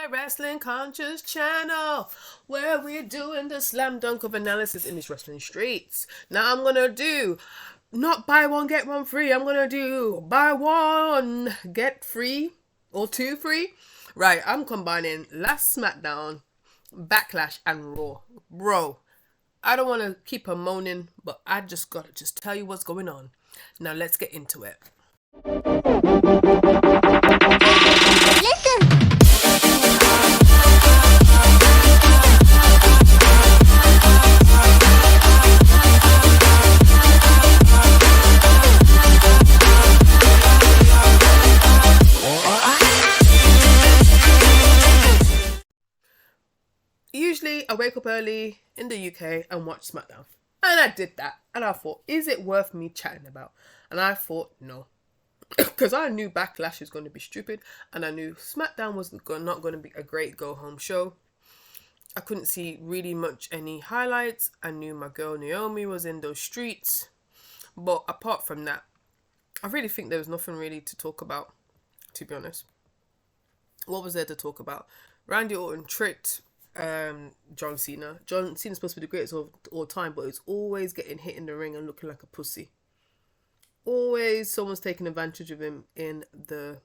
The Wrestling Conscious channel, where we're doing the slam dunk of analysis in these wrestling streets. Now I'm gonna do not buy one get one free. I'm gonna do buy one get free or two free. Right, I'm combining last SmackDown, Backlash, and Raw. Bro, I don't want to keep on moaning, but I just gotta tell you what's going on. Now let's get into it. Listen. Usually I wake up early in the UK and watch SmackDown. And I did that. And I thought, is it worth me chatting about? And I thought, no. Because I knew Backlash was going to be stupid. And I knew SmackDown was not going to be a great go-home show. I couldn't see really much any highlights. I knew my girl Naomi was in those streets. But apart from that, I really think there was nothing really to talk about, to be honest. What was there to talk about? Randy Orton tricked John Cena. John Cena's supposed to be the greatest of all time, but it's always getting hit in the ring and looking like a pussy. Always someone's taking advantage of him in the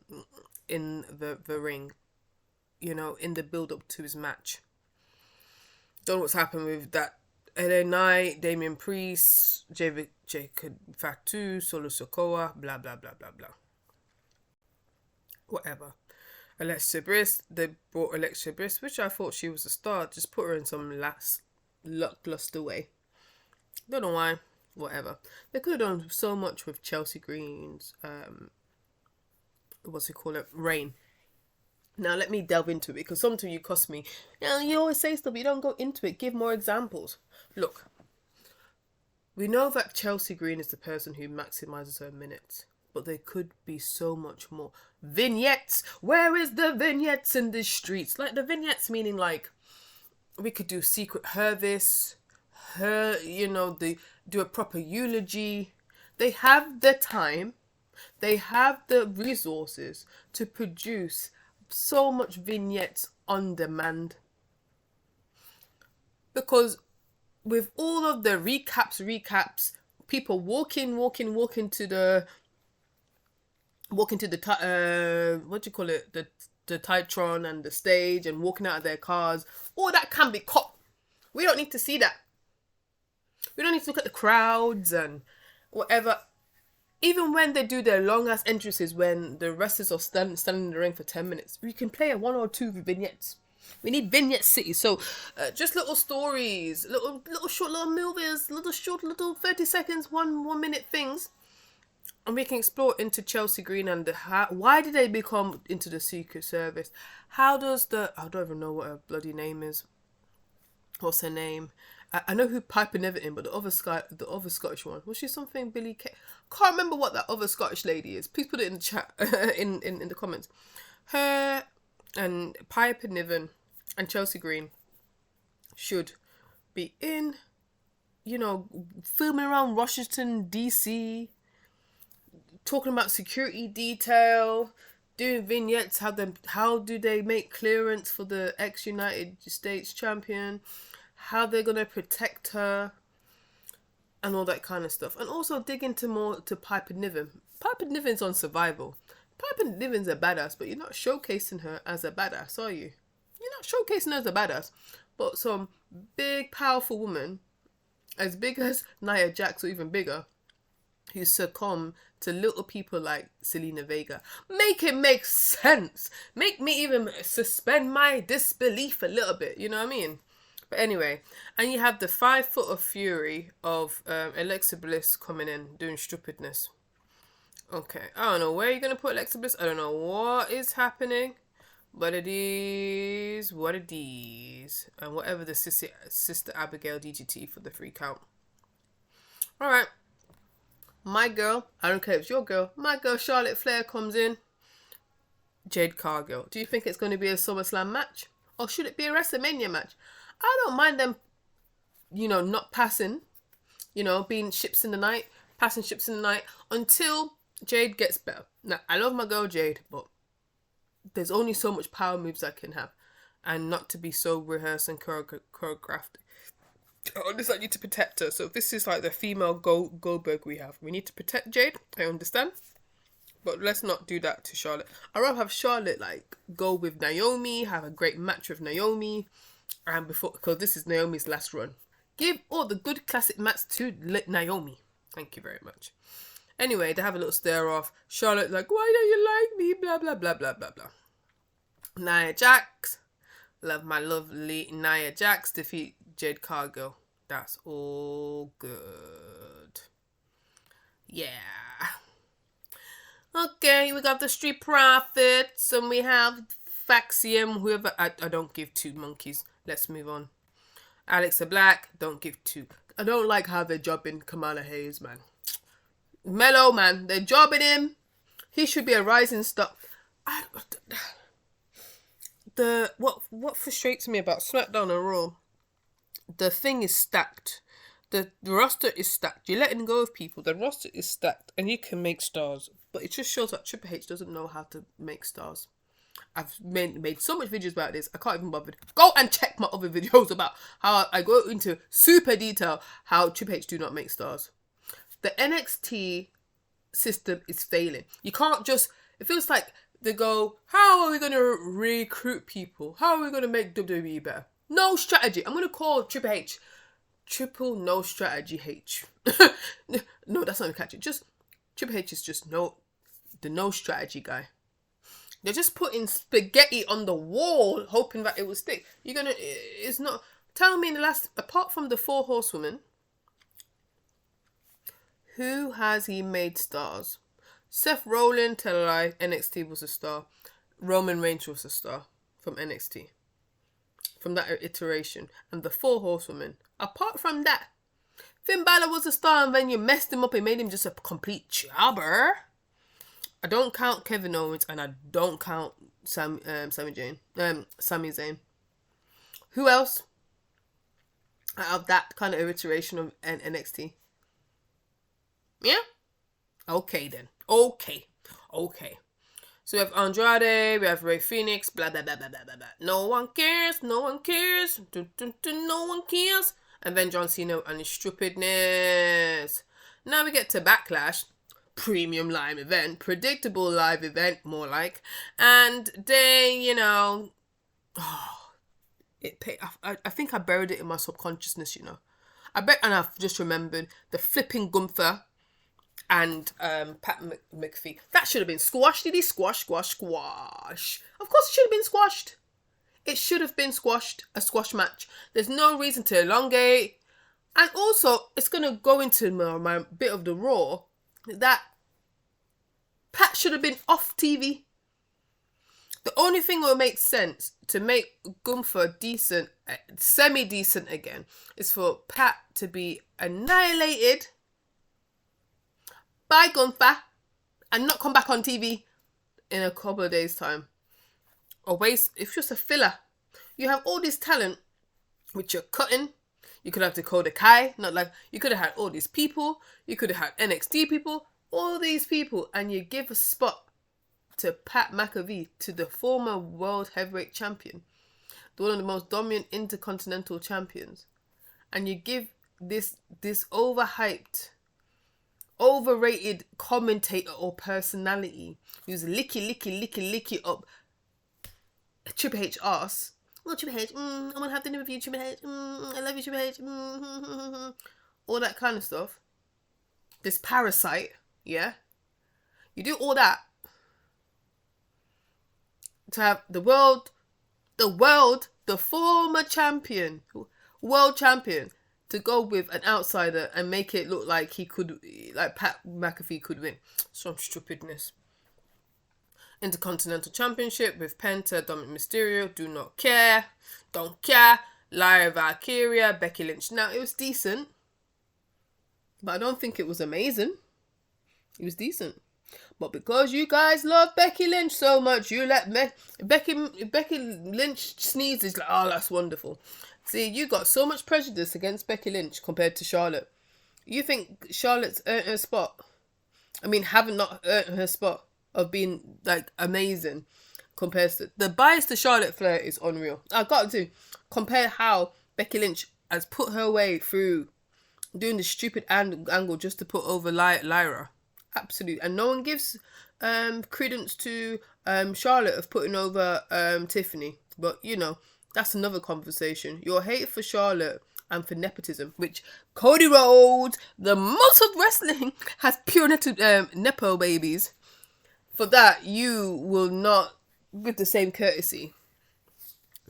ring, you know, in the build up to his match. Don't know what's happened with that LA Knight, Damian Priest, Jacob Fatu, Solo Sikoa, blah blah blah blah blah. Whatever. Alexa Bliss, they brought Alexa Bliss, which I thought she was a star. Just put her in some lackluster way. Don't know why. Whatever. They could have done so much with Chelsea Green's, reign. Now let me delve into it, because sometimes you cost me. You always say stuff, you don't go into it. Give more examples. Look, we know that Chelsea Green is the person who maximizes her minutes. But there could be so much more. Vignettes! Where is the vignettes in the streets? Like, the vignettes meaning, like, we could do Secret Service, do a proper eulogy. They have the time, they have the resources to produce so much vignettes on demand. Because with all of the recaps, people walking to the the Titron and the stage, and walking out of their cars, all that can be cut. We don't need to see that. We don't need to look at the crowds and whatever. Even when they do their long ass entrances, when the wrestlers are standing in the ring for 10 minutes, we can play a 1 or 2 vignettes. We need Vignette City. So just little stories, little short movies, little 30 seconds, 1 minute things. And we can explore into Chelsea Green and why did they become into the Secret Service? How does I don't even know what her bloody name is. What's her name? I know who Piper Neverton, but the other Scottish one, was she something Billy Kay? Can't remember what that other Scottish lady is. Please put it in the chat, in the comments. Her and Piper Niven and Chelsea Green should be in, filming around Washington DC. Talking about security detail, doing vignettes, how do they make clearance for the ex-United States champion, how they're going to protect her, and all that kind of stuff. And also dig into more to Piper Niven. Piper Niven's on Survival. Piper Niven's a badass, but you're not showcasing her as a badass, are you? You're not showcasing her as a badass. But some big, powerful woman, as big as Nia Jax or even bigger, who succumb to little people like Selena Vega. Make it make sense. Make me even suspend my disbelief a little bit. You know what I mean? But anyway, and you have the 5 foot of fury of Alexa Bliss coming in doing stupidness. Okay, I don't know where you're going to put Alexa Bliss. I don't know what is happening. But it is what it is. And whatever the sister Abigail DGT for the 3 count. Alright. My girl, I don't care if it's your girl, my girl Charlotte Flair comes in. Jade Cargill. Do you think it's going to be a SummerSlam match? Or should it be a WrestleMania match? I don't mind them, not passing, being ships in the night, passing ships in the night until Jade gets better. Now, I love my girl Jade, but there's only so much power moves I can have, and not to be so rehearsed and choreographed. On this, I need to protect her. So this is like the female Goldberg we have. We need to protect Jade. I understand, but let's not do that to Charlotte. I'd rather have Charlotte like go with Naomi, have a great match with Naomi, and because this is Naomi's last run. Give all the good classic match to Naomi. Thank you very much. Anyway, they have a little stare off. Charlotte like, why don't you like me? Blah blah blah blah blah blah. Nia Jax, love my lovely Nia Jax defeat Jade Cargill. That's all good. Yeah. Okay, we got the Street Profits, and we have Faxium, whoever. I don't give two monkeys. Let's move on. Alexa Black, don't give two. I don't like how they're jobbing Kamala Hayes, man. Mellow, man. They're jobbing him. He should be a rising star. What frustrates me about SmackDown and Raw, the thing is stacked. The roster is stacked. You're letting go of people. The roster is stacked, and you can make stars. But it just shows that Triple H doesn't know how to make stars. I've made so much videos about this. I can't even bother. Go and check my other videos about how I go into super detail how Triple H do not make stars. The NXT system is failing. You can't just... It feels like they go, how are we going to recruit people? How are we going to make WWE better? No strategy. I'm going to call Triple H Triple No Strategy H. No, that's not going to catch it. Just Triple H is just the no strategy guy. They're just putting spaghetti on the wall, hoping that it will stick. It's not... Tell me in the last... Apart from the 4 Horsewomen, who has he made stars? Seth Rollins, tell a lie, NXT was a star. Roman Reigns was a star from NXT. From that iteration. And the 4 Horsewomen. Apart from that, Finn Balor was a star, and then you messed him up and made him just a complete jobber. I don't count Kevin Owens, and I don't count Sami Zayn. Who else out of that kind of iteration of NXT? Yeah? Okay then. Okay. So we have Andrade, we have Rey Fenix, blah blah blah blah blah blah blah. No one cares. No one cares. No one cares. And then John Cena and his stupidness. Now we get to Backlash. Premium live event, predictable live event, more like, and they, I think I buried it in my subconsciousness, and I've just remembered the flipping Gunther and Pat McAfee. That should have been squashed. Did he squash? Of course it should have been squashed. It should have been squashed, a squash match. There's no reason to elongate, and also it's gonna go into my bit of the Raw. That Pat should have been off TV. The only thing that would make sense to make Gunther decent, semi-decent again, is for Pat to be annihilated by Gunther and not come back on TV in a couple of days' time. It's just a filler. You have all this talent which you're cutting. You could have Dakota Kai, you could have had all these people. You could have had NXT people, all these people, and you give a spot to Pat McAfee, to the former World Heavyweight Champion, one of the most dominant intercontinental champions, and you give this overhyped, overrated commentator or personality who's licky up Triple H ass. Oh, Triple H, I want to have dinner with you, Triple H. I love you, Triple H. All that kind of stuff. This parasite, yeah? You do all that to have the former champion, world champion, to go with an outsider and make it look like Pat McAfee could win. Some stupidness. Intercontinental Championship with Penta, Dominic Mysterio, do not care, don't care. Lyra Valkyria, Becky Lynch. Now, it was decent, but I don't think it was amazing. It was decent. But because you guys love Becky Lynch so much, you let Becky Lynch sneezes like, oh, that's wonderful. See, you got so much prejudice against Becky Lynch compared to Charlotte. You think Charlotte's earned her spot? I mean, haven't not earned her spot of being, amazing. compares to the bias to Charlotte Flair is unreal. I got to compare how Becky Lynch has put her way through doing the stupid angle just to put over Lyra. Absolutely. And no one gives credence to Charlotte of putting over Tiffany. But, you know, that's another conversation. Your hate for Charlotte and for nepotism, which Cody Rhodes, the most of wrestling, has pure nepo babies. For that, you will not give the same courtesy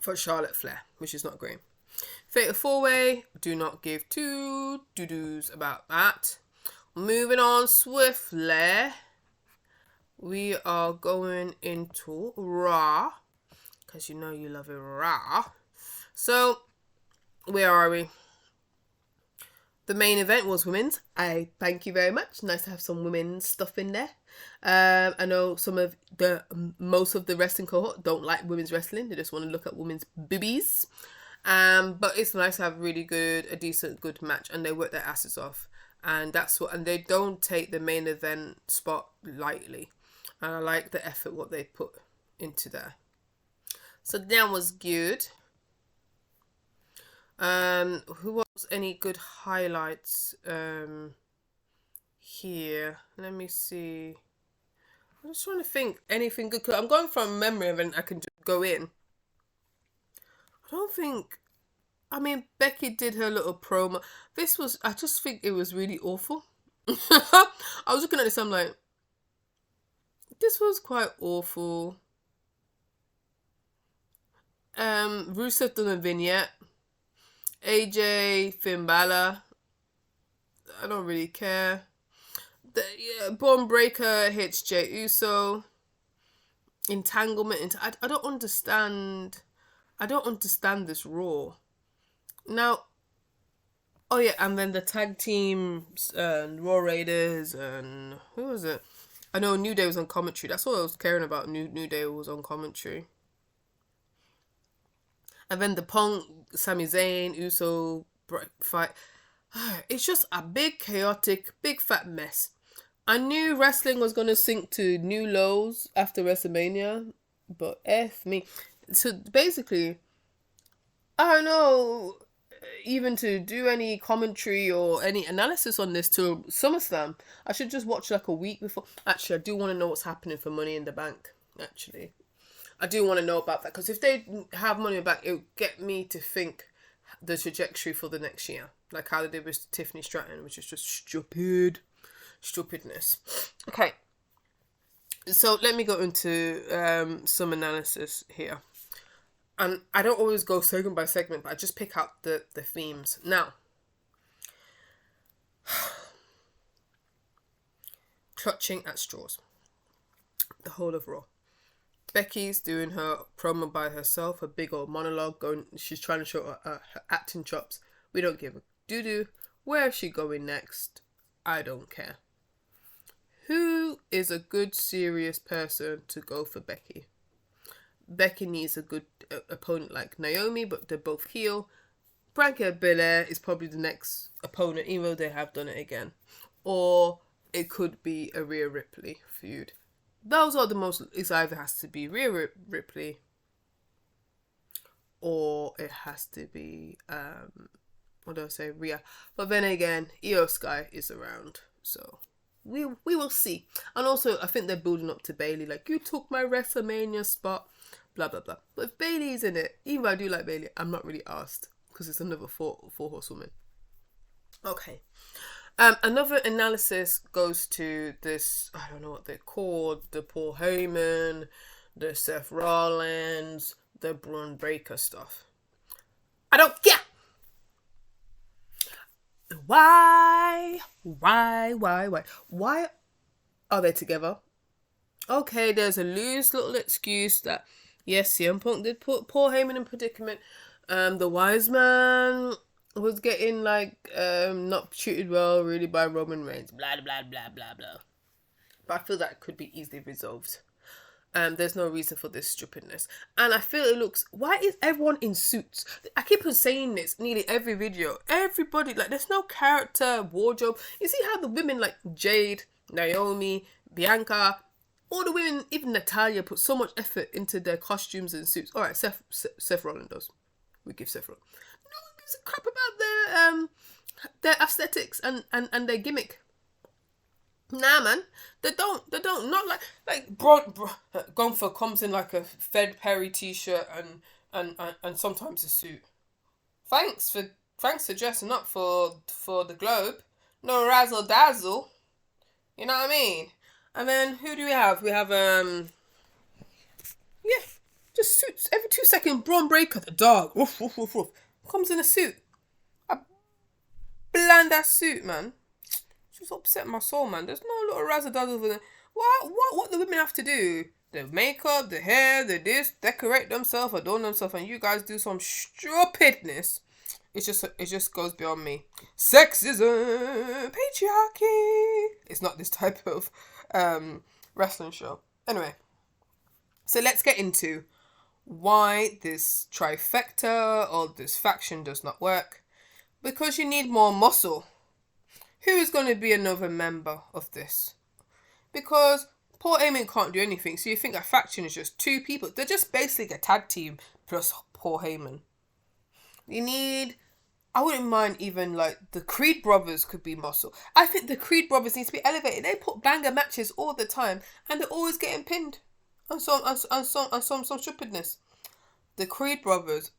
for Charlotte Flair, which is not great. Fatal 4-Way, do not give two doo-doos about that. Moving on swiftly, we are going into Raw, because you know you love it Raw. So, where are we? The main event was women's. I thank you very much. Nice to have some women's stuff in there. I know most of the wrestling cohort don't like women's wrestling. They just want to look at women's boobies. But it's nice to have a decent, good match, and they work their asses off. And they don't take the main event spot lightly. And I like the effort what they put into there. So that was good. Who was any good highlights here? Let me see. I'm just trying to think anything good. Cause I'm going from memory and then I can just go in. I mean, Becky did her little promo. I just think it was really awful. I was looking at this, I'm like, this was quite awful. Rusev done a vignette. AJ, Finn Balor. I don't really care. Bone Breaker hits Jey Uso. Entanglement. I don't understand. I don't understand this Raw. Now, oh yeah, and then the tag teams and Raw Raiders and who was it? I know New Day was on commentary. That's all I was caring about. New Day was on commentary. And then the Punk, Sami Zayn, Uso fight. It's just a big, chaotic, big fat mess. I knew wrestling was going to sink to new lows after WrestleMania, but F me. So basically, I don't know, even to do any commentary or any analysis on this till SummerSlam, I should just watch like a week before. Actually, I do want to know what's happening for Money in the Bank, actually. I do want to know about that, because if they have Money in the Bank, it will get me to think the trajectory for the next year. Like how they did with Tiffany Stratton, which is just stupidness. Okay. So let me go into some analysis here. And I don't always go segment by segment, but I just pick out the themes. Now, clutching at straws. The whole of Raw. Becky's doing her promo by herself, a big old monologue. She's trying to show her acting chops. We don't give a doo-doo. Where is she going next? I don't care. Who is a good, serious person to go for Becky? Becky needs a good opponent like Naomi, but they're both heel. Bianca Belair is probably the next opponent, even though they have done it again. Or it could be a Rhea Ripley feud. Those are the most. It either has to be Rhea Ripley, or it has to be Rhea. But then again, Io Sky is around, so we will see. And also, I think they're building up to Bayley. Like, you took my WrestleMania spot, blah blah blah. But if Bayley's in it, even though I do like Bayley, I'm not really asked because it's another four horsewoman. Okay. Another analysis goes to this, I don't know what they're called, the Paul Heyman, the Seth Rollins, the Braun Breaker stuff. I don't care! Why are they together? Okay, there's a loose little excuse that, yes, CM Punk did put Paul Heyman in predicament. The wise man was getting not treated well really by Roman Reigns, blah blah blah blah blah. But I feel that could be easily resolved. There's no reason for this stupidness, and I feel it looks. Why is everyone in suits? I keep on saying this nearly every video. Everybody there's no character wardrobe. You see how the women like Jade, Naomi, Bianca, All the women, even Natalia, put so much effort into their costumes and suits. All right, Seth Rollins does. We give Seth Rollins. No one gives a crap about their aesthetics and their gimmick. Nah, man, they don't. Not like Gunther comes in like a Fred Perry t-shirt and sometimes a suit. Thanks for dressing up for the Globe. No razzle dazzle. You know what I mean? And then who do we have? We have just suits. Every 2 seconds, Braun Breaker, the dog, woof, woof, woof, woof, comes in a suit. A bland ass suit, man. Just upset my soul, man. There's no little razzle dazzle for them. What the women have to do? The makeup, the hair, the this, decorate themselves, adorn themselves, and you guys do some stupidness. It just goes beyond me. Sexism, patriarchy. It's not this type of wrestling show. Anyway, so let's get into why this trifecta or this faction does not work. Because you need more muscle. Who is going to be another member of this? Because Paul Heyman can't do anything. So you think a faction is just 2 people. They're just basically a tag team plus Paul Heyman. You need... I wouldn't mind even like the Creed brothers could be muscle. I think the Creed brothers need to be elevated. They put banger matches all the time and they're always getting pinned on some stupidness. The Creed brothers,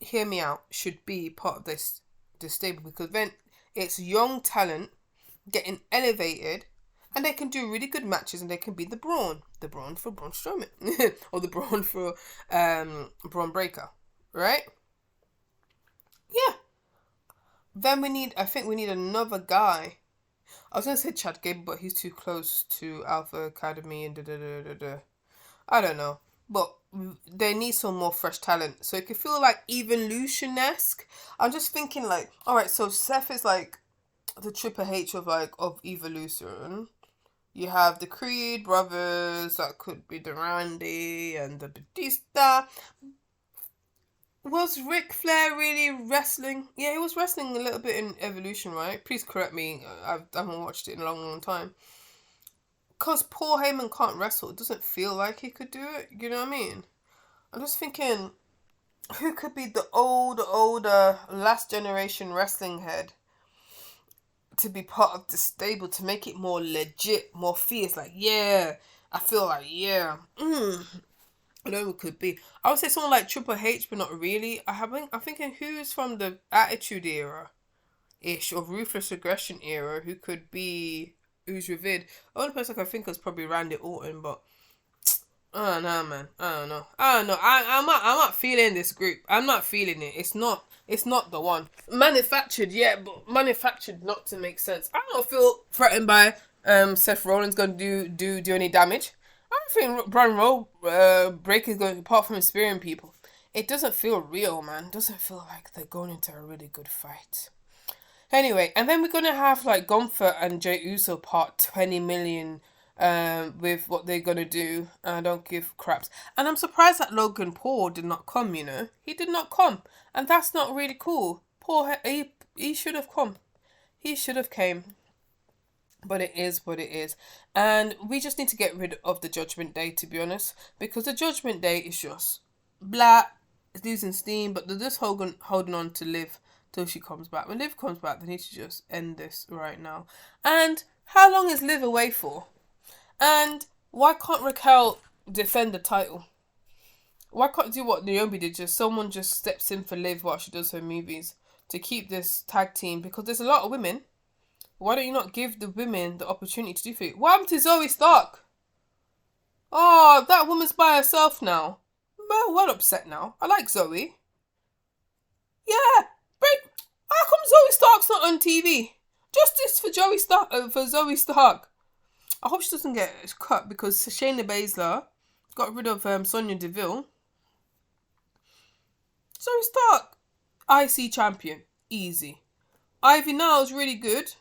hear me out, should be part of this stable because then it's young talent getting elevated and they can do really good matches and they can be the Braun for Braun Strowman or the Braun for Braun Breaker, right? Yeah. Then I think we need another guy. I was going to say Chad Gable, but he's too close to Alpha Academy and I don't know. But they need some more fresh talent. So it could feel like Evolution-esque. I'm just thinking like, alright, so Seth is like the Triple H of Evolution. You have the Creed brothers, that could be the Randy and the Batista. Was Ric Flair really wrestling? Yeah, he was wrestling a little bit in Evolution, right? Please correct me. I haven't watched it in a long, long time. Because Paul Heyman can't wrestle. It doesn't feel like he could do it. You know what I mean? I'm just thinking, who could be the older, last generation wrestling head to be part of the stable to make it more legit, more fierce? Like, yeah, I feel like, yeah. I know it could be. I would say someone like Triple H, but not really. I'm thinking who's from the Attitude Era-ish or Ruthless Aggression era who could be, who's revered. The only person I can think of is probably Randy Orton, but I don't know, man. I don't know. I'm not feeling this group. I'm not feeling it. It's not the one. Manufactured, yeah, but manufactured not to make sense. I don't feel threatened by Seth Rollins going to do any damage. I don't think Braun Breaker is going, apart from spearing people. It doesn't feel real, man. It doesn't feel like they're going into a really good fight. Anyway, and then we're going to have like Gunther and Jey Uso part 20 million with what they're going to do. I don't give craps. And I'm surprised that Logan Paul did not come, you know. He did not come. And that's not really cool. Paul, he should have come. He should have came. But it is what it is. And we just need to get rid of the Judgment Day, to be honest. Because the Judgment Day is just blah. It's losing steam. But they're just holding on to Liv till she comes back. When Liv comes back, they need to just end this right now. And how long is Liv away for? And why can't Raquel defend the title? Why can't do what Naomi did? Just someone just steps in for Liv while she does her movies to keep this tag team. Because there's a lot of women. Why don't you not give the women the opportunity to do it? What happened to Zoe Stark? Oh, that woman's by herself now. I'm well upset now. I like Zoe. Yeah, but how come Zoe Stark's not on TV? Justice for Zoe Stark. I hope she doesn't get cut because Shayna Baszler got rid of Sonya Deville. Zoe Stark, IC champion, easy. Ivy Niles really good.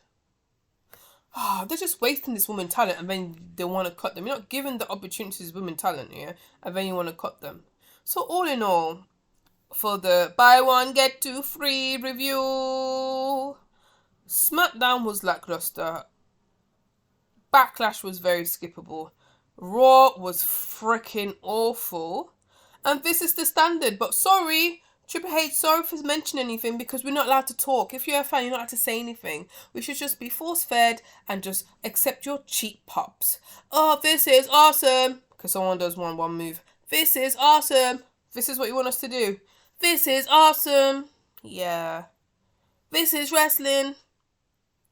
They're just wasting this woman talent and then they want to cut them. You're not giving the opportunities women talent, yeah? And then you want to cut them. So all in all, for the buy one, get two free review, SmackDown was lackluster. Backlash was very skippable. Raw was freaking awful. And this is the standard. But sorry, Triple H, sorry for mentioning anything because we're not allowed to talk. If you're a fan, you're not allowed to say anything. We should just be force fed and just accept your cheap pops. Oh, this is awesome. Because someone does one move. This is awesome. This is what you want us to do. This is awesome. Yeah. This is wrestling.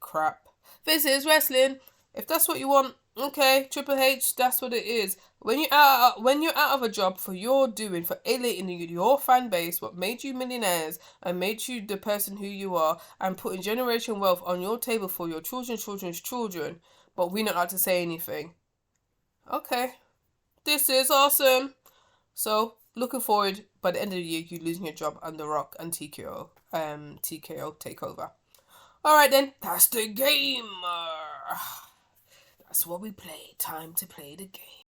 Crap. This is wrestling. If that's what you want, okay, Triple H, that's what it is. When you're out of a job for your doing, for alienating your fan base, what made you millionaires and made you the person who you are, and putting generation wealth on your table for your children's children, but we're not allowed to say anything. Okay, this is awesome. So looking forward by the end of the year, you losing your job on The Rock and TKO takeover. All right then, that's the game. That's what we play. Time to play the game.